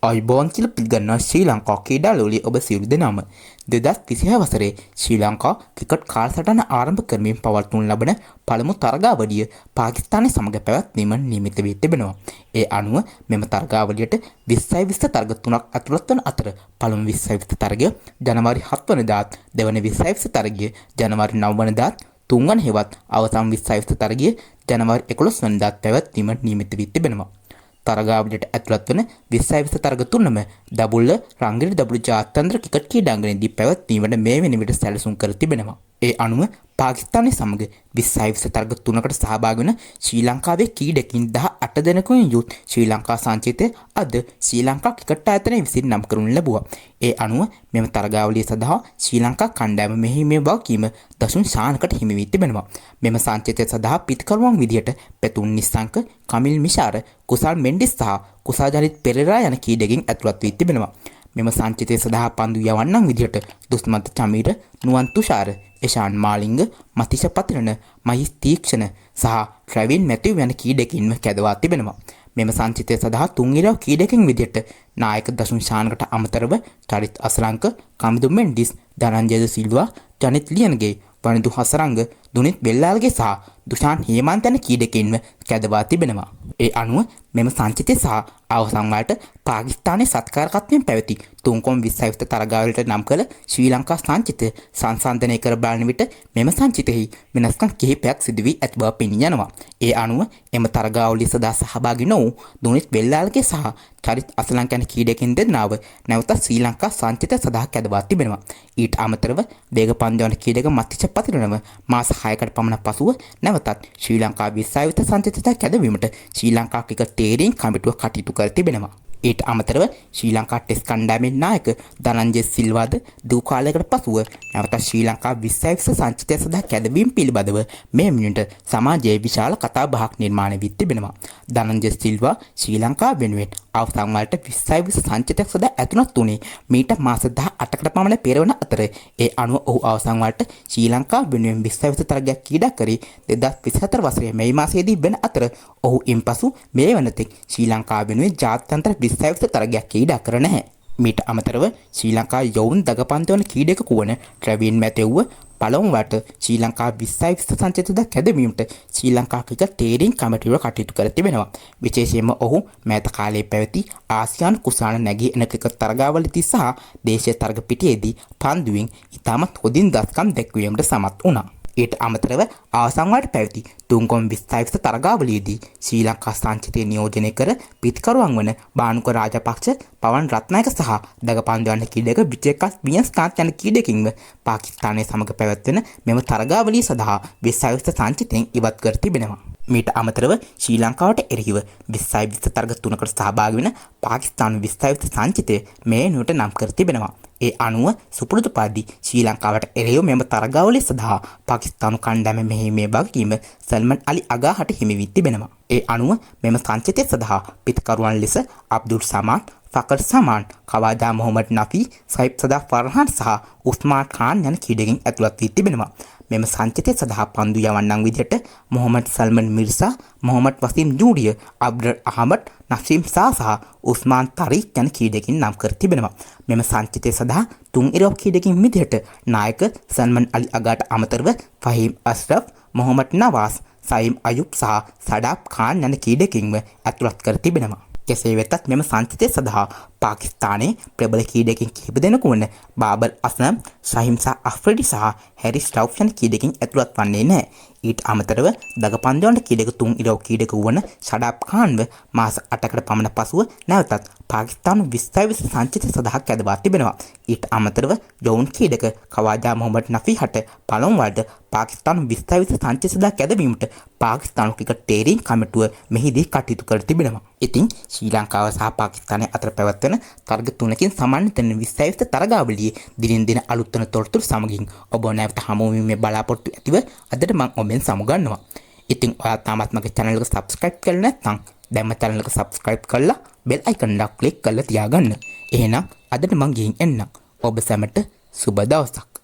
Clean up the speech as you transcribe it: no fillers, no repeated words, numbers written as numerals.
අයිබෝන් කියලා පිළිගන්නවා ශ්‍රී ලංකා ක්‍රීඩාලෝලී ඔබ සියලු දෙනාම 2026 වසරේ ශ්‍රී ලංකා ක්‍රිකට් කාලසටහන ආරම්භ කරමින් පවත්වනු ලබන පළමු තරගාවලිය පාකිස්තානය සමග පැවැත්වීම නියමිත වී තිබෙනවා. ඒ අනුව මෙම තරගාවලියට 2020 තරග තුනක් ඇතුළත් වන අතර පළමු 2020 තරගය ජනවාරි 7 වනදාත් දෙවන 2020 තරගය ජනවාරි 9 වනදාත් තුන්වන හෙවත් අවසන් 2020 තරගය ජනවාරි 11 වනදාත් පැවැත්වීම නියමිත වී තිබෙනවා. තරගාවලියට ඇතුළත් වන 2020 තරග තුනම දබුල්ල රංගිර දබුල්ල ජාත්‍යන්තර ක්‍රිකට් ක්‍රීඩාංගණයේදී පැවැත්වීමට මේ වෙන විට සැලසුම් කර තිබෙනවා. ඒ අනුව පාකිස්තානය සමග 2020 තරග තුනකට සහභාගී වන ශ්‍රී ලංකාවේ ක්‍රීඩකින් 18 දෙනෙකුන් යුත් ශ්‍රී ලංකා සංචිතය අද ශ්‍රී ලංකා ක්‍රිකට් ආයතනය විසින් නම් කරනු ලැබුවා. ඒ අනුව මෙම තරගාවලිය සඳහා ශ්‍රී ලංකා කණ්ඩායම මෙහිමේ වගකීම දසුන් ශානකට හිමි වී තිබෙනවා. මෙම සංචිතය සඳහා පිටකරුවන් විදියට පැතුම් නිස්සංක, කමිල් මිෂාර, කුසල් මෙන්ඩිස් සහ කුසා ජනිත් පෙරේරා යන කීඩකින් ඇතුළත් වී තිබෙනවා. මෙම සංචිතය සඳහා පන්දු යවන්නන් විදියට දුස්මන්ත චමීර, නුවන් තුෂාර, එෂාන් මාලිංග, මතිෂ පතිරණ, මහිස් තීක්ෂණ සහ ට්‍රැවින් මැතිව් යන කීඩකින්ම කැදවා තිබෙනවා. මෙම සංචිතය සඳහා තුන් ඉරව් කීඩකින් විදියට නායක දසුන් ශානකට අමතරව චරිත් අසලංක, කමිදු මෙන්ඩිස්, ධනංජය සිල්වා, ජනිත් ලියනගේ, වනිදු හසරංග, දුනිත් බෙල්ලාල්ගේ සහ දුෂාන් හේමන්ත යන කීඩකින්ම කැදවා තිබෙනවා. ඒ අනුව මෙම සංචිතය සහ අවසන් වලට පාකිස්තානයේ සත්කාරකත්වයෙන් පැවති තුන්කොන් 2020 තරගාවලියට නම් කළ ශ්‍රී ලංකා සංචිතය සංසන්දනය කර බලන විට මෙම සංචිතෙහි වෙනස්කම් කිහිපයක් සිදු වී ඇති බව පෙනී යනවා. ඒ අනුව එම තරගාවලිය සඳහා සහභාගී නොවූ දුනිත් බෙල්ලාල්ගේ සහ චරිත් අසලංක යන කීඩකින් දෙදෙනාව නැවත ශ්‍රී ලංකා සංචිතය සඳහා කැදවා තිබෙනවා. ඊට අමතරව වේග පන්දු යන කීඩක මතිෂ පතිරණව මාස 6කට පමණ පසුව නැවතත් ශ්‍රී ලංකා 2020 සංචිතයට කැදවීමට ශ්‍රී ලංකා ක්‍රිකට් තේරීම් කමිටුව කටයුතු කර තිබෙනවා. ඊට අමතරව ශ්‍රී ලංකා ටෙස්ට් කණ්ඩායමේ නායක ධනංජය සිල්වාද දූ කාලයකට පසුව නැවත ශ්‍රී ලංකා 2020 සංචිතය සඳහා කැදවීම පිළිබඳව මේ මිනිට සමාජයේ විශාල කතා බහක් නිර්මාණය වී තිබෙනවා. ධනංජය සිල්වා ශ්‍රී ලංකා වෙනුවෙන් අවසන් වලට 2020 සංචිතයක් සඳහා ඇතුළත් වුණේ මීට මාස 18කට පමණ පෙරවන අතර ඒ අනුව ඔහු අවසන් වලට ශ්‍රී ලංකා වෙනුවෙන් 2020 තරගයක් ක්‍රීඩා කරී 2024 වසරේ මේ මාසයේදී වෙන අතර ඔහු ඉන්පසු මේ වනතෙක් ශ්‍රී ලංකා වෙනුවෙන් ජාත්‍යන්තර 2020 තරගයක් ක්‍රීඩා කර නැහැ. මීට අමතරව ශ්‍රී ලංකා යොවුන් දගපන්දු වන ක්‍රීඩකයෙකු වන ට්‍රැවින් මැතිව්ව පළමු වට ශ්‍රී ලංකා 2020 සංචිතය කැදවීමට ශ්‍රී ලංකා ක්‍රිකට් තේරීම් කමිටුව කටයුතු කර තිබෙනවා. විශේෂයෙන්ම ඔහු මෑත කාලයේ පැවති ආසියානු කුසාන නැගී එන ක්‍රිකට් තරගාවලියේදී සහ දේශීය තරග පිටියේදී පන්දුවෙන් ඉතාමත් හොඳින් දස්කම් දැක්වීමට සමත් වුණා. ඊට අමතරව අවසන් වලට පැවති තුන්කොන් 2020 තරගාවලියේදී ශ්‍රී ලංකා සංචිතය නියෝජනය කර පිටකරුවන් වන බානුක රාජපක්ෂ, පවන් රත්නායක සහ දගපන්දු යන කීඩක විජේකස් බියන්ස්කාන්ත් යන කීඩකින්ම පාකිස්තානය සමග පැවැත්වෙන මෙම තරගාවලිය සඳහා 2020 සංචිතයෙන් ඉවත් කර තිබෙනවා. මීට අමතරව ශ්‍රී ලංකාවට එරෙහිව 2020 තරග තුනකට සහභාගී වන පාකිස්තාන 2020 සංචිතය මේ වෙනුවට නම් කර තිබෙනවා. ඒ අනුව සුපුරුදු පරිදි ශ්‍රී ලංකාවට එරෙහිව මෙම තරගාවලිය සඳහා පාකිස්තානු කණ්ඩායම මෙහිමේ වගකීම සල්මන් අලි අගාහට හිමි වී තිබෙනවා. ඒ අනුව මෙම සංචිතය සඳහා පිටකරුවන් ලෙස අබ්දුල් සමාන්, ෆකර් සමාන්, කවාජා මොහමඩ් නෆී, සයිබ් සදා ෆර්හාන් සහ උස්මාන් ખાન යන කීඩකින් ඇතුළත් වී තිබෙනවා. මෙම සංචිතය සඳහා පන්දු යවන්නන් විදියට මොහමඩ් සල්මන් මිර්සා, මොහමඩ් වසීම් ජූඩිය, අබ්දුල් අහමඩ්, නසීම් සා සහ උස්මාන් තරීක් යන කීඩකින් නම් කර තිබෙනවා. මෙම සංචිතය සඳහා තුන් ඉරව් කීඩකින් විදියට නායක සල්මන් අලි අගාට අමතරව ෆහීම් අස්රෆ්, මොහමඩ් නවාස්, සයිම් අයුබ් සහ සඩාබ් ખાන් යන කීඩකින්ම ඇතුළත් කර තිබෙනවා. කෙසේ වෙතත් මෙම සංචිතය සඳහා පාකිස්තානයේ ප්‍රබල කීඩකින් කිහිප දෙනෙකු වන බාබර් අස්ලම්, ශහිම්සා අෆ්රිඩි සහ හැරිස් රවුෆ් යන කීඩකින් ඇතුළත් වන්නේ නැහැ. ඊට අමතරව දගපන්දු යන කීඩක තුන් ඉරව් කීඩකු වන ෂඩාබ් ખાන්ව මාස 8කට පමණ පසුව නැවතත් පාකිස්තාන 2020 සංචිතය සඳහා කැදවා තිබෙනවා. ඊට අමතරව යොවුන් කීඩක කවාජා මොහමඩ් නෆීහට පළමු වරට පාකිස්තාන 2020 සංචිතය සඳහා කැදවීමට පාකිස්තානු ක්‍රිකට් තේරීම් කමිටුව මෙහිදී කටයුතු කර තිබෙනවා. ඉතින් ශ්‍රී ලංකාව සහ පාකිස්තානය අතර පැවැත්වෙන තරග තුනකින් සමන්විත 2020 තරගාවලියේ දිනින් දින අලුත් වන තොරතුරු සමගින් ඔබ නැවත හමු වීමේ බලාපොරොත්තු ඇතිව අදට මම ඔබෙන් සමුගන්නවා. ඉතින් ඔයා තාමත් මගේ channel එක subscribe කරලා නැත්නම් දැන්ම channel එක subscribe කරලා bell icon එක click කරලා තියාගන්න. එහෙනම් අදට මම ගිහින් එන්නම්. ඔබ සැමට සුබ දවසක්.